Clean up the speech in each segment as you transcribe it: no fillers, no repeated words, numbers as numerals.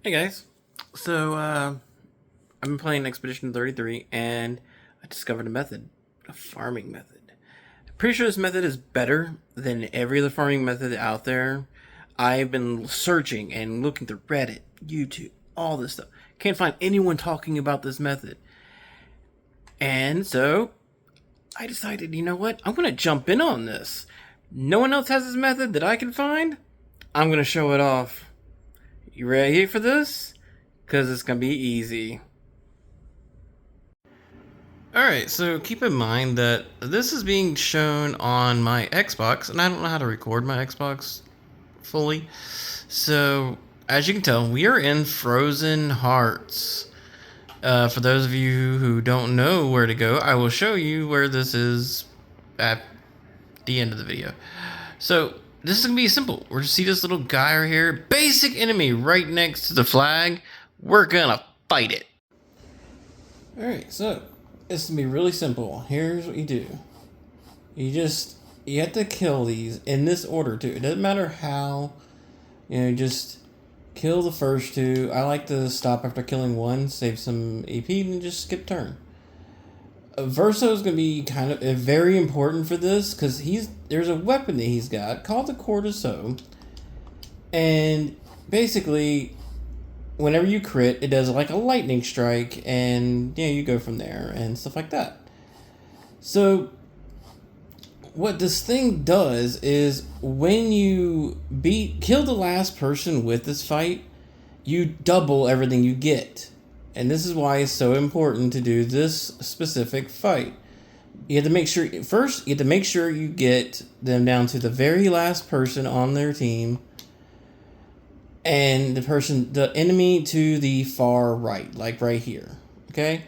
Hey guys, so I've been playing Expedition 33 and I discovered a farming method. I'm pretty sure this method is better than every other farming method out there. I've been searching and looking through Reddit, YouTube, all this stuff. Can't find anyone talking about this method. And so I decided, you know what? I'm going to jump in on this. No one else has this method that I can find. I'm going to show it off. You ready for this? Because it's going to be easy. Alright, so keep in mind that this is being shown on my Xbox, and I don't know how to record my Xbox fully. So, as you can tell, we are in Frozen Hearts. For those of you who don't know where to go, I will show you where this is at the end of the video. So, this is going to be simple. We're going to see this little guy right here, basic enemy right next to the flag. We're going to fight it. Alright, so it's going to be really simple. Here's what you do. You have to kill these in this order too. It doesn't matter how, just kill the first two. I like to stop after killing one, save some EP, and just skip turn. Verso is going to be kind of very important for this because there's a weapon that he's got called the Cortiso, and basically, whenever you crit, it does like a lightning strike, and you go from there and stuff like that. So, what this thing does is when you kill the last person with this fight, you double everything you get. And this is why it's so important to do this specific fight. You have to make sure, first, you get them down to the very last person on their team. And the enemy to the far right, like right here. Okay?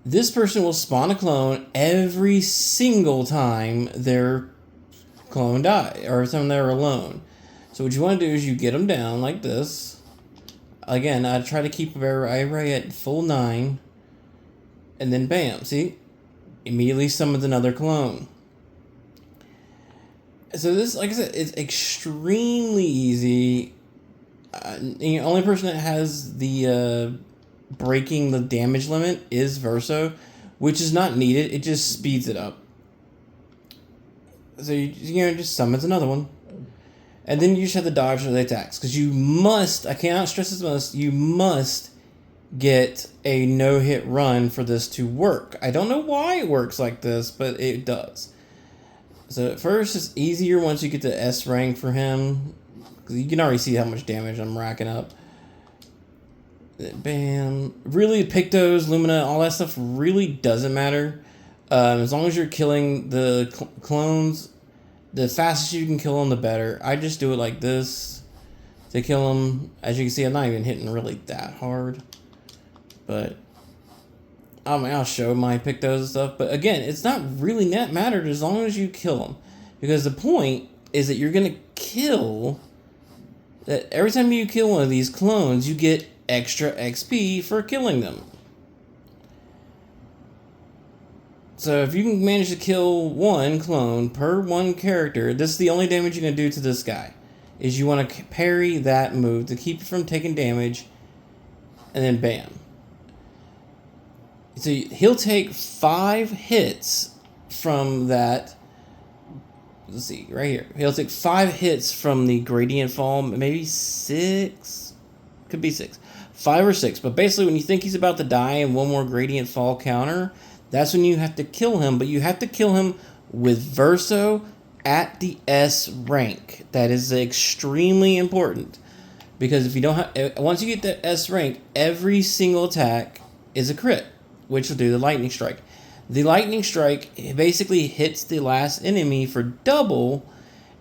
This person will spawn a clone every single time their clone dies, or every time they're alone. So what you want to do is you get them down like this. Again, I try to keep everybody at full 9. And then bam, see? Immediately summons another clone. So this, like I said, is extremely easy. The only person that has the breaking the damage limit is Verso, which is not needed. It just speeds it up. So you just summons another one. And then you just have to dodge the attacks. Because you must, I cannot stress this most, you must get a no-hit run for this to work. I don't know why it works like this, but it does. So at first it's easier once you get to S rank for him. Because you can already see how much damage I'm racking up. Bam. Really, Pictos, Lumina, all that stuff really doesn't matter. As long as you're killing the clones, the fastest you can kill them, the better. I just do it like this to kill them. As you can see, I'm not even hitting really that hard. But I'll show my Pictos and stuff. But again, it's not really that mattered as long as you kill them. Because the point is that you're going to kill... that every time you kill one of these clones, you get extra XP for killing them. So if you can manage to kill one clone per one character, this is the only damage you're going to do to this guy. Is you want to parry that move to keep you from taking damage. And then bam. So he'll take 5 hits from that. Let's see, right here. He'll take 5 hits from the gradient fall, maybe 6. Could be 6. 5 or 6. But basically, when you think he's about to die and one more gradient fall counter, that's when you have to kill him. But you have to kill him with Verso at the S rank. That is extremely important. Because if you don't have... once you get the S rank, every single attack is a crit, which will do the lightning strike. The lightning strike basically hits the last enemy for double,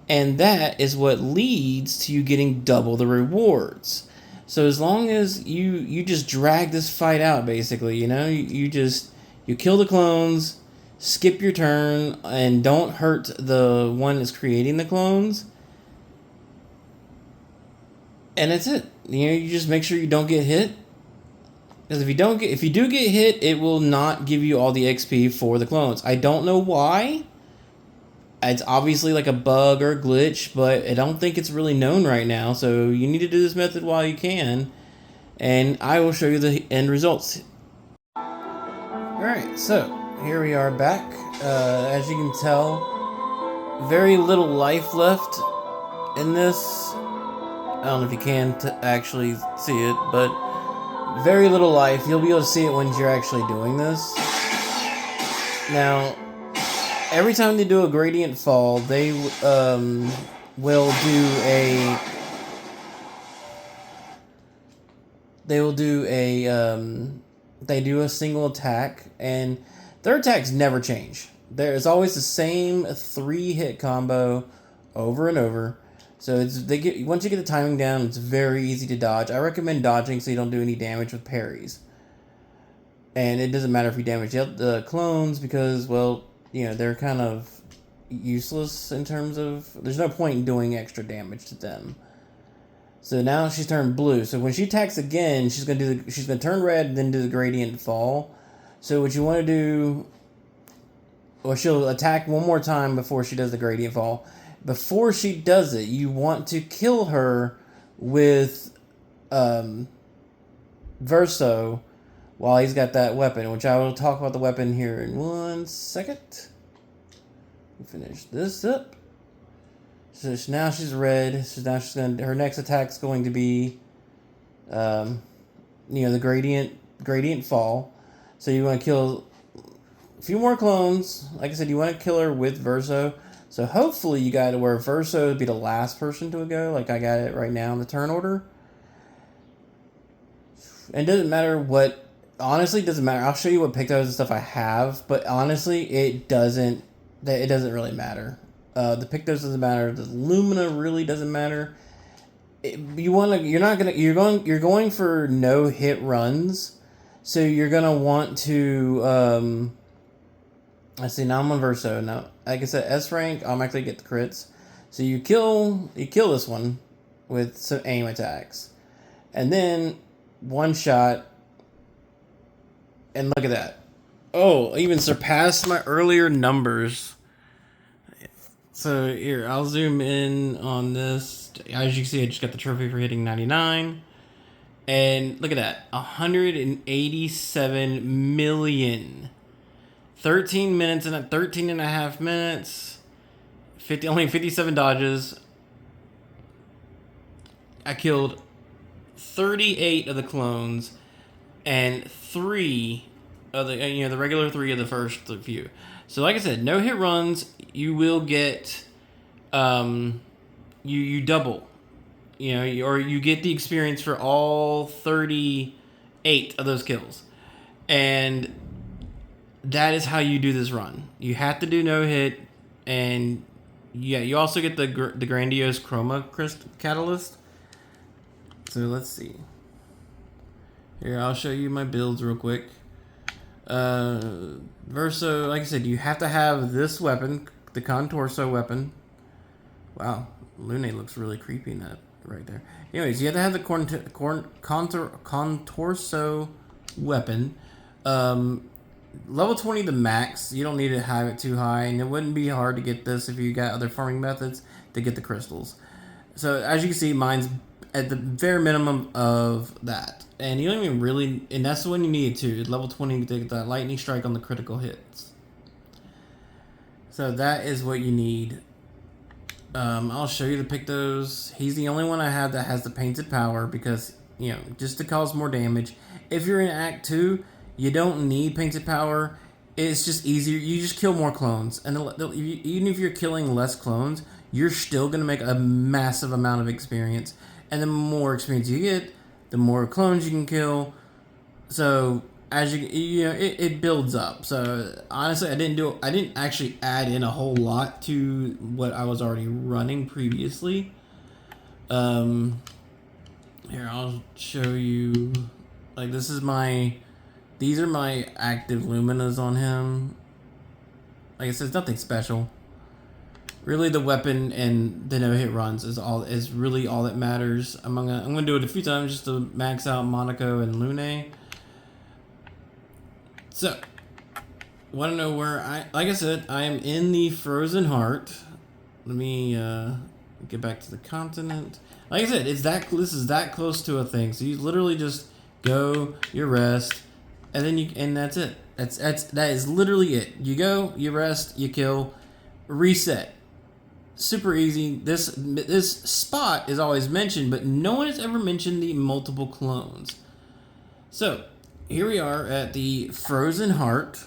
and that is what leads to you getting double the rewards. So as long as you just drag this fight out, basically, you kill the clones, skip your turn, and don't hurt the one that's creating the clones. And that's it. You just make sure you don't get hit. Because if you do get hit, it will not give you all the XP for the clones. I don't know why. It's obviously like a bug or a glitch, but I don't think it's really known right now. So you need to do this method while you can. and I will show you the end results. Alright, so here we are back. As you can tell, very little life left in this. I don't know if you can actually see it, but very little life. You'll be able to see it when you're actually doing this. Now, every time they do a gradient fall, they will do a... They do a single attack, and their attacks never change. There's always the same 3-hit combo over and over. So once you get the timing down, it's very easy to dodge. I recommend dodging so you don't do any damage with parries. And it doesn't matter if you damage the clones because, well, you know, they're kind of useless in terms of... There's no point in doing extra damage to them. So now she's turned blue. So when she attacks again, she's gonna turn red, then do the gradient fall. So what you want to do, or she'll attack one more time before she does the gradient fall. Before she does it, you want to kill her with Verso while he's got that weapon, which I will talk about the weapon here in 1 second. Finish this up. So now she's red. So now her next attack's going to be, the gradient fall. So you want to kill a few more clones. Like I said, you want to kill her with Verso. So hopefully you got it where Verso would be the last person to go. Like I got it right now in the turn order. And it doesn't matter what. Honestly, it doesn't matter. I'll show you what Pictos and stuff I have, but honestly, it doesn't really matter. The Pictos doesn't matter. The Lumina really doesn't matter. You're going for no hit runs, so you're gonna want to. I see. Now I'm on Verso. Now, like I said, S rank, I'll automatically get the crits. So you kill this one with some aim attacks, and then one shot. And look at that. Oh, I even surpassed my earlier numbers. So here, I'll zoom in on this. As you can see, I just got the trophy for hitting 99. And look at that. 187 million. 13 minutes and 13 and a half minutes. Only 57 dodges. I killed 38 of the clones and 3 of the regular 3 of the first few. So like I said, no hit runs. You will get you double, or you get the experience for all 38 of those kills, and that is how you do this run. You have to do no hit, and yeah, you also get the grandiose chroma catalyst. So let's see. Here, I'll show you my builds real quick. Verso, like I said, you have to have this weapon, the Contorso weapon. Wow, Lune looks really creepy in that right there. Anyways, you have to have the Contorso weapon. Level 20 the max. You don't need to have it too high, and it wouldn't be hard to get this if you got other farming methods to get the crystals. So as you can see, mine's at the bare minimum of that. And you don't even really... And that's when you need it too. Level 20 to get that lightning strike on the critical hits. So that is what you need. I'll show you the Pictos. He's the only one I have that has the painted power because, just to cause more damage. If you're in Act 2, you don't need painted power. It's just easier. You just kill more clones. And even if you're killing less clones, you're still going to make a massive amount of experience. And the more experience you get, the more clones you can kill. So as it builds up. So honestly, I didn't actually add in a whole lot to what I was already running previously. Here, I'll show you. Like, these are my active Luminas on him. Like I said, it's nothing special. Really, the weapon and the no-hit runs is really all that matters. I'm gonna do it a few times just to max out Monaco and Lune. So, want to know where like I said, I am in the Frozen Heart. Let me get back to the continent. Like I said, this is that close to a thing. So you literally just go, you rest, and that's it. That is literally it. You go, you rest, you kill, reset. Super easy. This spot is always mentioned, but no one has ever mentioned the multiple clones. So here we are at the Frozen Heart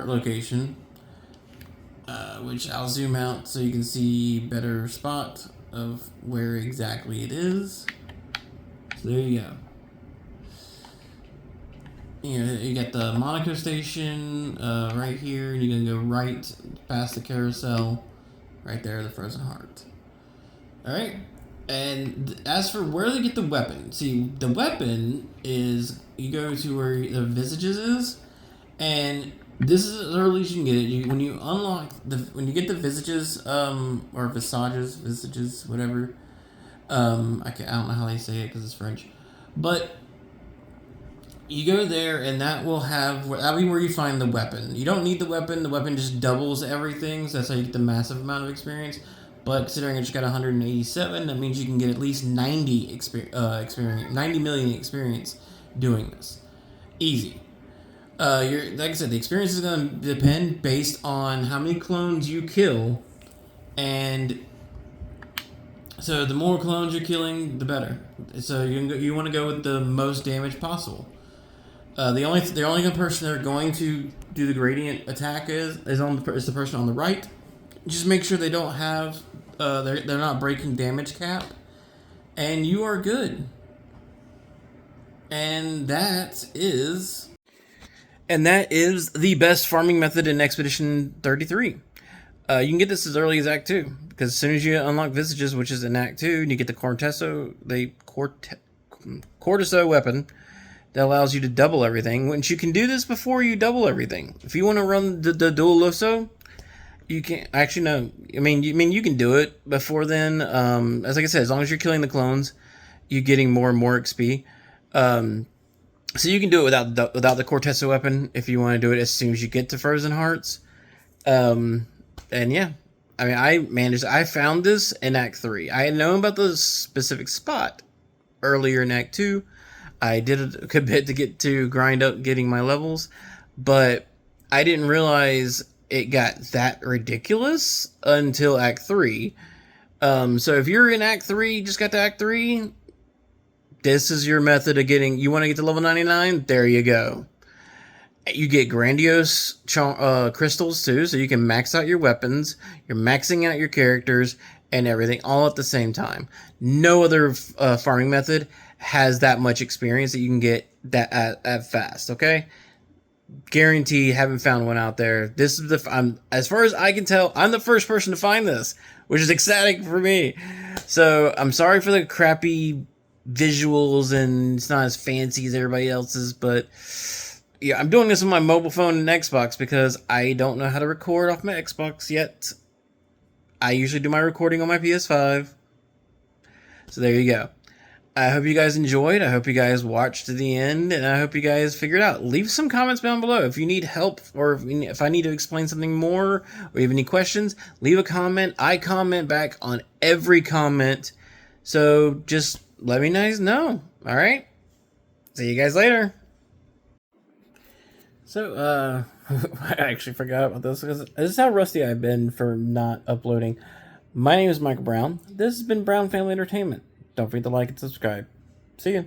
location, which I'll zoom out so you can see better spot of where exactly it is. So there you go. You got the Monaco station right here, and you're gonna go right past the carousel, right there, the Frozen Heart. All right, and as for where they get the weapon, see, the weapon is you go to where the Visages is, and this is as early as you can get it. When you unlock when you get the Visages, or Visages, whatever. I don't know how they say it because it's French, but you go there, and that'll be where you find the weapon. You don't need the weapon. The weapon just doubles everything, so that's how you get the massive amount of experience. But considering it just got 187, that means you can get at least 90 90 million experience doing this. Easy. Like I said, the experience is going to depend based on how many clones you kill, and so the more clones you're killing, the better. So you want to go with the most damage possible. The only person they're going to do the gradient attack is the person on the right. Just make sure they don't have they're not breaking damage cap, and you are good. And that is the best farming method in Expedition 33. You can get this as early as Act 2, because as soon as you unlock Visages, which is in Act 2, and you get the Cortiso weapon that allows you to double everything. Once you can do this before you double everything. If you want to run the Dualoso, you can actually no. I mean you can do it before then. As like I said, as long as you're killing the clones, you're getting more and more XP. So you can do it without the Cortiso weapon if you want to do it as soon as you get to Frozen Hearts. And yeah, I mean, I found this in Act 3. I had known about the specific spot earlier in Act 2. I did a good bit to grind up getting my levels, but I didn't realize it got that ridiculous until Act 3. So if you're in Act 3, just got to Act 3, this is your method of getting... You want to get to level 99? There you go. You get grandiose crystals too, so you can max out your weapons. You're maxing out your characters and everything all at the same time. No other farming method has that much experience that you can get that at fast. Okay, guarantee. Haven't found one out there. This is as far as I can tell, I'm the first person to find this, which is exciting for me. So I'm sorry for the crappy visuals and it's not as fancy as everybody else's, but yeah, I'm doing this on my mobile phone and Xbox because I don't know how to record off my Xbox yet. I usually do my recording on my PS5. So there you go. I hope you guys enjoyed. I hope you guys watched to the end, and I hope you guys figured out. Leave some comments down below. If you need help, or if I need to explain something more, or you have any questions, leave a comment. I comment back on every comment. So just let me guys know. All right? See you guys later. So, I actually forgot about this because this is how rusty I've been for not uploading. My name is Michael Brown. This has been Brown Family Entertainment. Don't forget to like and subscribe. See ya.